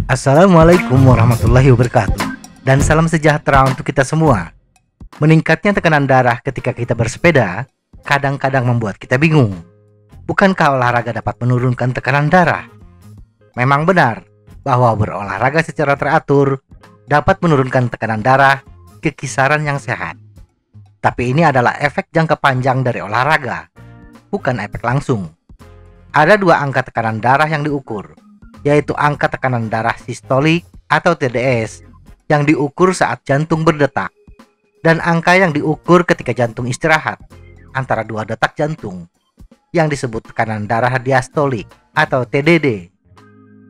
Assalamualaikum warahmatullahi wabarakatuh. Dan salam sejahtera untuk kita semua. Meningkatnya tekanan darah ketika kita bersepeda kadang-kadang membuat kita bingung. Bukankah olahraga dapat menurunkan tekanan darah? Memang benar bahwa berolahraga secara teratur dapat menurunkan tekanan darah ke kisaran yang sehat. Tapi ini adalah efek jangka panjang dari olahraga, bukan efek langsung. Ada dua angka tekanan darah yang diukur, yaitu angka tekanan darah sistolik atau TDS yang diukur saat jantung berdetak, dan angka yang diukur ketika jantung istirahat antara dua detak jantung yang disebut tekanan darah diastolik atau TDD.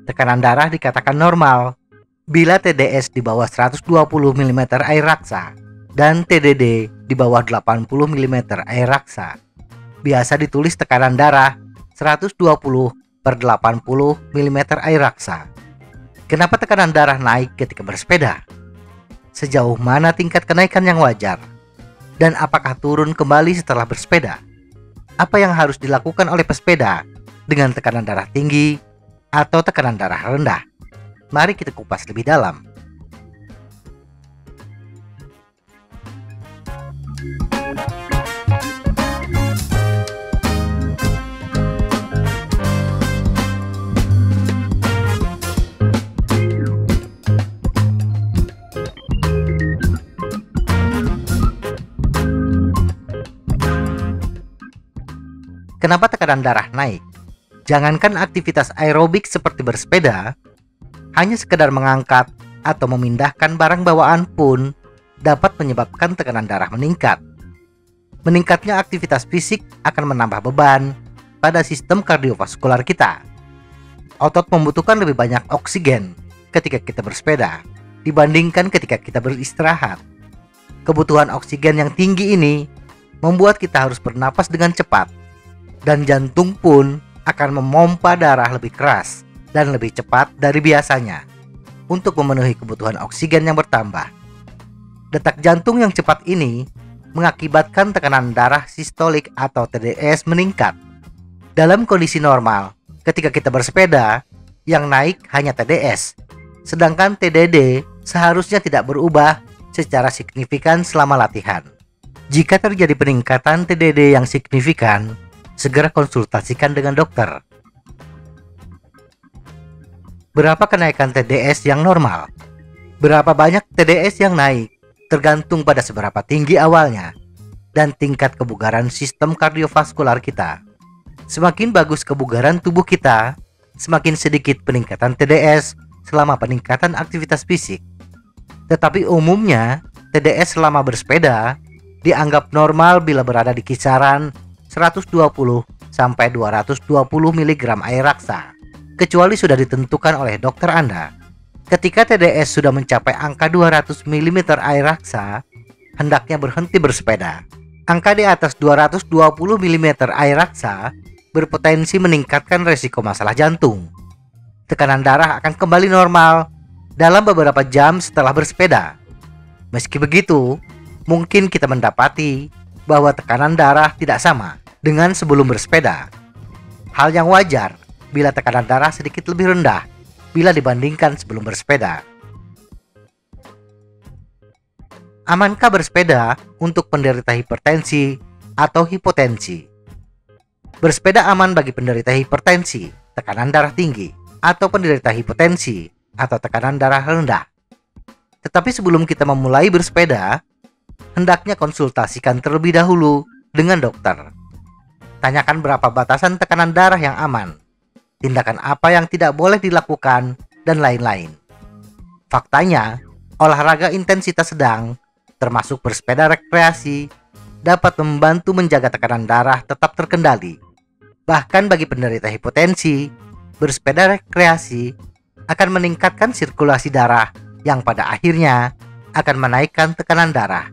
Tekanan darah dikatakan normal bila TDS di bawah 120 mm air raksa dan TDD di bawah 80 mm air raksa. Biasa ditulis tekanan darah 120/80 mm air raksa. Kenapa tekanan darah naik ketika bersepeda? Sejauh mana tingkat kenaikan yang wajar? Dan apakah turun kembali setelah bersepeda? Apa yang harus dilakukan oleh pesepeda dengan tekanan darah tinggi atau tekanan darah rendah? Mari kita kupas lebih dalam. Kenapa tekanan darah naik? Jangankan aktivitas aerobik seperti bersepeda, hanya sekedar mengangkat atau memindahkan barang bawaan pun dapat menyebabkan tekanan darah meningkat. Meningkatnya aktivitas fisik akan menambah beban pada sistem kardiovaskular kita. Otot membutuhkan lebih banyak oksigen ketika kita bersepeda dibandingkan ketika kita beristirahat. Kebutuhan oksigen yang tinggi ini membuat kita harus bernapas dengan cepat, dan jantung pun akan memompa darah lebih keras dan lebih cepat dari biasanya untuk memenuhi kebutuhan oksigen yang bertambah. Detak jantung yang cepat ini mengakibatkan tekanan darah sistolik atau TDS meningkat. Dalam kondisi normal, ketika kita bersepeda, yang naik hanya TDS, sedangkan TDD seharusnya tidak berubah secara signifikan selama latihan. Jika terjadi peningkatan TDD yang signifikan, segera konsultasikan dengan dokter. Berapa kenaikan TDS yang normal? Berapa banyak TDS yang naik tergantung pada seberapa tinggi awalnya dan tingkat kebugaran sistem kardiovaskular kita. Semakin bagus kebugaran tubuh kita, semakin sedikit peningkatan TDS selama peningkatan aktivitas fisik. Tetapi umumnya TDS selama bersepeda dianggap normal bila berada di kisaran 120 sampai 220 mg air raksa, kecuali sudah ditentukan oleh dokter Anda. Ketika TDS sudah mencapai angka 200 mm air raksa, hendaknya berhenti bersepeda. Angka di atas 220 mm air raksa berpotensi meningkatkan resiko masalah jantung. Tekanan darah akan kembali normal dalam beberapa jam setelah bersepeda. Meski begitu, mungkin kita mendapati bahwa tekanan darah tidak sama dengan sebelum bersepeda. Hal yang wajar bila tekanan darah sedikit lebih rendah bila dibandingkan sebelum bersepeda. Amankah bersepeda untuk penderita hipertensi atau hipotensi? Bersepeda aman bagi penderita hipertensi, tekanan darah tinggi, atau penderita hipotensi atau tekanan darah rendah. Tetapi sebelum kita memulai bersepeda, hendaknya konsultasikan terlebih dahulu dengan dokter. Tanyakan berapa batasan tekanan darah yang aman, tindakan apa yang tidak boleh dilakukan, dan lain-lain. Faktanya, olahraga intensitas sedang, termasuk bersepeda rekreasi, dapat membantu menjaga tekanan darah tetap terkendali. Bahkan bagi penderita hipotensi, bersepeda rekreasi akan meningkatkan sirkulasi darah yang pada akhirnya akan menaikkan tekanan darah.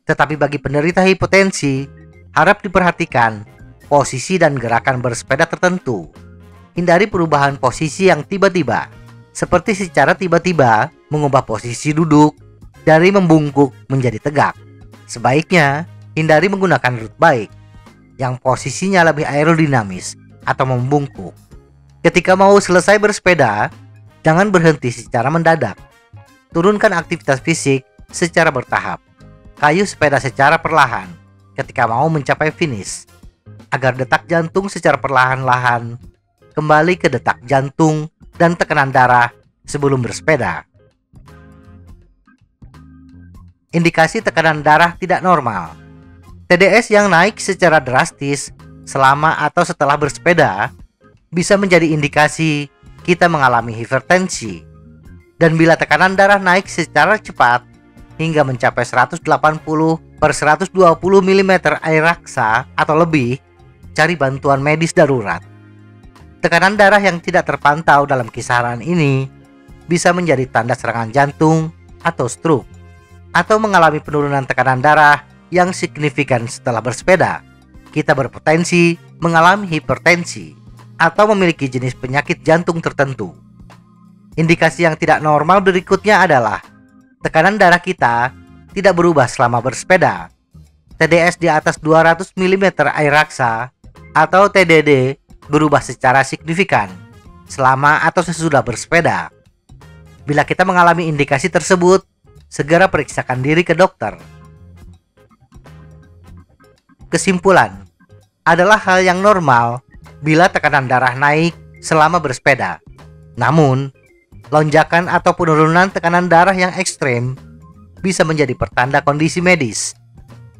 Tetapi bagi penderita hipotensi, harap diperhatikan posisi dan gerakan bersepeda tertentu. Hindari perubahan posisi yang tiba-tiba, seperti secara tiba-tiba mengubah posisi duduk dari membungkuk menjadi tegak. Sebaiknya hindari menggunakan root bike. yang posisinya lebih aerodinamis atau membungkuk. Ketika mau selesai bersepeda, jangan berhenti secara mendadak. Turunkan aktivitas fisik secara bertahap. Kayuh sepeda secara perlahan ketika mau mencapai finish, agar detak jantung secara perlahan-lahan kembali ke detak jantung dan tekanan darah sebelum bersepeda. Indikasi tekanan darah tidak normal. TDS yang naik secara drastis selama atau setelah bersepeda bisa menjadi indikasi kita mengalami hipertensi. Dan bila tekanan darah naik secara cepat hingga mencapai 180/120 mm air raksa atau lebih, cari bantuan medis darurat. Tekanan darah yang tidak terpantau dalam kisaran ini bisa menjadi tanda serangan jantung atau stroke, atau mengalami penurunan tekanan darah yang signifikan setelah bersepeda. Kita berpotensi mengalami hipertensi atau memiliki jenis penyakit jantung tertentu. Indikasi yang tidak normal berikutnya adalah tekanan darah kita tidak berubah selama bersepeda. TDS di atas 200 mm air raksa atau TDD berubah secara signifikan selama atau sesudah bersepeda. Bila kita mengalami indikasi tersebut, segera periksakan diri ke dokter. Kesimpulan, adalah hal yang normal bila tekanan darah naik selama bersepeda. Namun, lonjakan atau penurunan tekanan darah yang ekstrem bisa menjadi pertanda kondisi medis,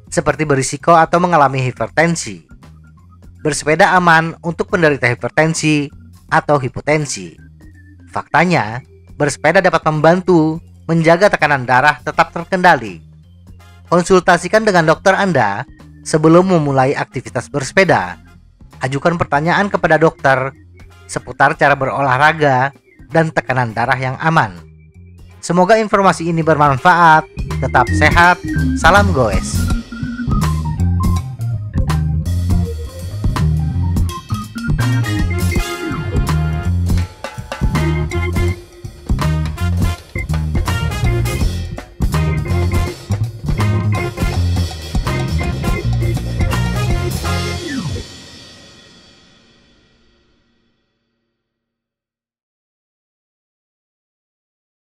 seperti berisiko atau mengalami hipertensi. Bersepeda aman untuk penderita hipertensi atau hipotensi. Faktanya, bersepeda dapat membantu menjaga tekanan darah tetap terkendali. Konsultasikan dengan dokter Anda sebelum memulai aktivitas bersepeda. Ajukan pertanyaan kepada dokter seputar cara berolahraga dan tekanan darah yang aman. Semoga informasi ini bermanfaat. Tetap sehat. Salam goes.